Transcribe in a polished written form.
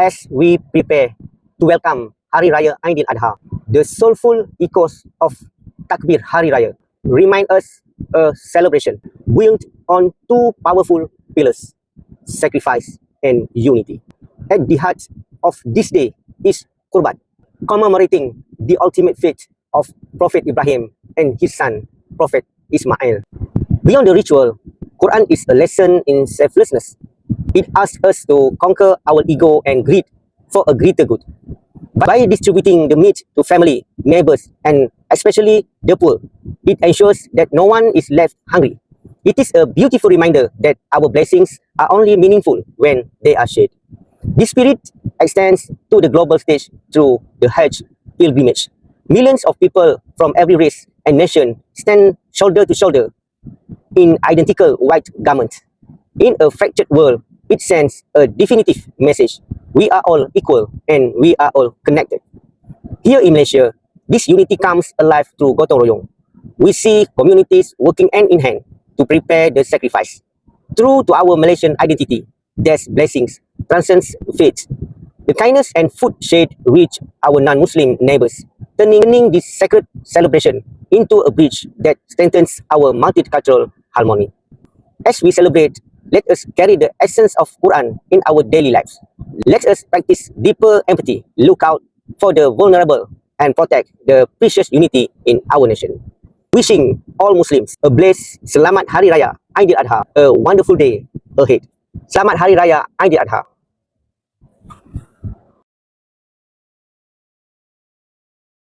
as we prepare to welcome Hari Raya Aidil Adha. The soulful echoes of Takbir Hari Raya remind us a celebration built on two powerful pillars, sacrifice and unity. At the heart of this day is Qurban, commemorating the ultimate faith of Prophet Ibrahim and his son, Prophet Ismail. Beyond the ritual, Quran is a lesson in selflessness. It asks us to conquer our ego and greed for a greater good. By distributing the meat to family, neighbors, and especially the poor, it ensures that no one is left hungry. It is a beautiful reminder that our blessings are only meaningful when they are shared. This spirit extends to the global stage through the Hajj pilgrimage. Millions of people from every race and nation stand shoulder to shoulder in identical white garments. In a fractured world, it sends a definitive message. We are all equal and we are all connected. Here in Malaysia, this unity comes alive through Gotong Royong. We see communities working hand in hand to prepare the sacrifice. True to our Malaysian identity, there's blessings, transcends faith. The kindness and food shared reach our non-Muslim neighbors, turning this sacred celebration into a bridge that strengthens our multicultural harmony. As we celebrate, let us carry the essence of Quran in our daily lives. Let us practice deeper empathy, look out for the vulnerable, and protect the precious unity in our nation. Wishing all Muslims a blessed Selamat Hari Raya Aidil Adha, a wonderful day ahead. Selamat Hari Raya Aidil Adha.